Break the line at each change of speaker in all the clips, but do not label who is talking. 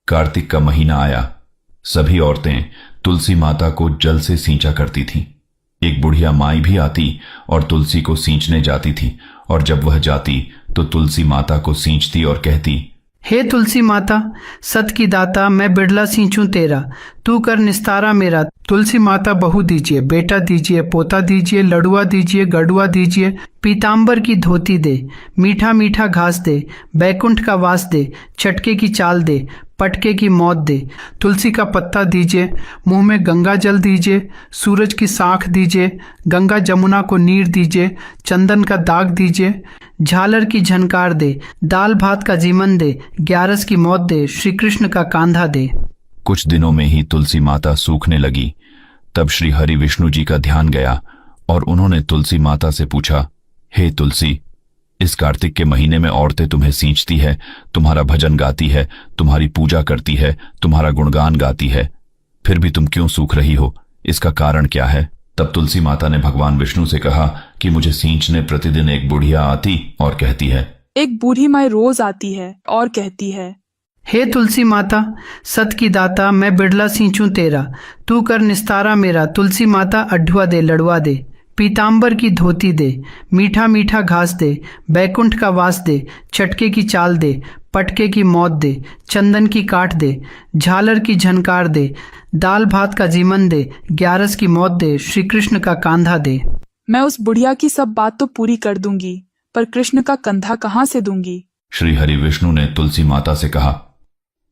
कार्तिक का महीना आया। सभी औरतें तुलसी माता को जल से सींचा करती थीं। एक बुढ़िया माई भी आती और तुलसी को सींचने जाती थी, और जब वह जाती तो तुलसी माता को सींचती और कहती,
हे तुलसी माता, सत की दाता, मैं बिड़ला सींचूं तेरा, तू कर निस्तारा मेरा। तुलसी माता बहू दीजिए, बेटा दीजिए, पोता दीजिए, लड़ुआ दीजिए, गड़ुआ दीजिए, पीतांबर की धोती दे, मीठा मीठा घास दे, बैकुंठ का वास दे, चटके की चाल दे, पटके की मौत दे। तुलसी का पत्ता दीजिए, मुंह में गंगा जल दीजिए, सूरज की साख दीजिए, गंगा जमुना को नीर दीजिए, चंदन का दाग दीजिए, झालर की झनकार दे, दाल भात का जीवन दे, ग्यारस की मौत दे, श्री कृष्ण का कांधा दे।
कुछ दिनों में ही तुलसी माता सूखने लगी। तब श्री हरि विष्णु जी का ध्यान गया और उन्होंने तुलसी माता से पूछा, हे तुलसी, इस कार्तिक के महीने में औरतें तुम्हें सींचती है, तुम्हारा भजन गाती है, तुम्हारी पूजा करती है, तुम्हारा गुणगान गाती है, फिर भी तुम क्यों सूख रही हो? इसका कारण क्या है? तब तुलसी माता ने भगवान विष्णु से कहा कि मुझे सींचने प्रतिदिन एक बुढ़िया आती और कहती है,
एक बूढ़ी माई रोज आती है और कहती है,
हे तुलसी माता, सत की दाता, मैं बिड़ला सींचूं तेरा, तू कर निस्तारा मेरा। तुलसी माता अढुआ दे, लड़ुआ दे, पीतांबर की धोती दे, मीठा मीठा घास दे, बैकुंठ का वास दे, चटके की चाल दे, पटके की मौत दे, चंदन की काट दे, झालर की झनकार दे, दाल भात का जीवन दे, ग्यारस की मौत दे, श्री कृष्ण का कांधा दे।
मैं उस बुढ़िया की सब बात तो पूरी कर दूंगी, पर कृष्ण का कंधा कहाँ से दूंगी?
श्री हरि विष्णु ने तुलसी माता से कहा,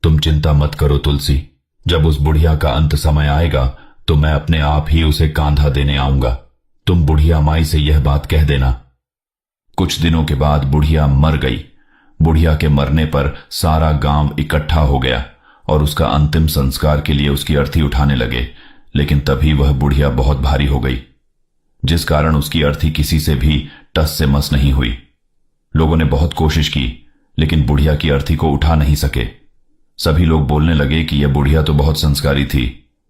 तुम चिंता मत करो तुलसी, जब उस बुढ़िया का अंत समय आएगा तो मैं अपने आप ही उसे कांधा देने आऊंगा। तुम बुढ़िया माई से यह बात कह देना। कुछ दिनों के बाद बुढ़िया मर गई। बुढ़िया के मरने पर सारा गांव इकट्ठा हो गया और उसका अंतिम संस्कार के लिए उसकी अर्थी उठाने लगे, लेकिन तभी वह बुढ़िया बहुत भारी हो गई, जिस कारण उसकी अर्थी किसी से भी टस से मस नहीं हुई। लोगों ने बहुत कोशिश की, लेकिन बुढ़िया की अर्थी को उठा नहीं सके। सभी लोग बोलने लगे कि यह बुढ़िया तो बहुत संस्कारी थी,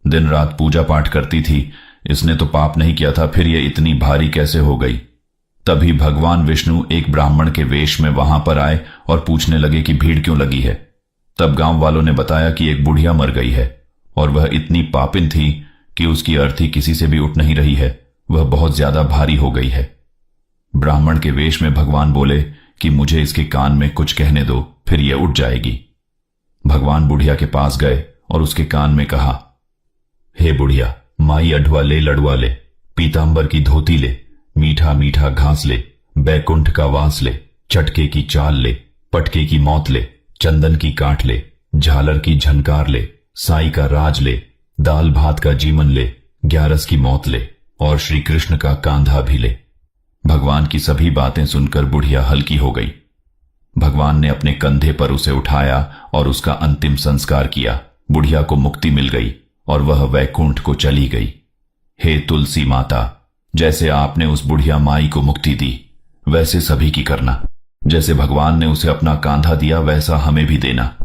दिन रात पूजा पाठ करती थी, इसने तो पाप नहीं किया था, फिर यह इतनी भारी कैसे हो गई? तभी भगवान विष्णु एक ब्राह्मण के वेश में वहां पर आए और पूछने लगे कि भीड़ क्यों लगी है। तब गांव वालों ने बताया कि एक बुढ़िया मर गई है और वह इतनी पापिन थी कि उसकी अर्थी किसी से भी उठ नहीं रही है, वह बहुत ज्यादा भारी हो गई है। ब्राह्मण के वेश में भगवान बोले कि मुझे इसके कान में कुछ कहने दो, फिर यह उठ जाएगी। भगवान बुढ़िया के पास गए और उसके कान में कहा, हे बुढ़िया, माई अढुआ ले, लड़ुआ ले, पीतांबर की धोती ले, मीठा मीठा घास ले, बैकुंठ का वास ले, चटके की चाल ले, पटके की मौत ले, चंदन की काट ले, झालर की झनकार ले, साई का राज ले, दाल भात का जीवन ले, ग्यारस की मौत ले, और श्री कृष्ण का कांधा भी ले। भगवान की सभी बातें सुनकर बुढ़िया हल्की हो गई। भगवान ने अपने कंधे पर उसे उठाया और उसका अंतिम संस्कार किया। बुढ़िया को मुक्ति मिल गई और वह वैकुंठ को चली गई। हे तुलसी माता, जैसे आपने उस बुढ़िया माई को मुक्ति दी, वैसे सभी की करना। जैसे भगवान ने उसे अपना कांधा दिया, वैसा हमें भी देना।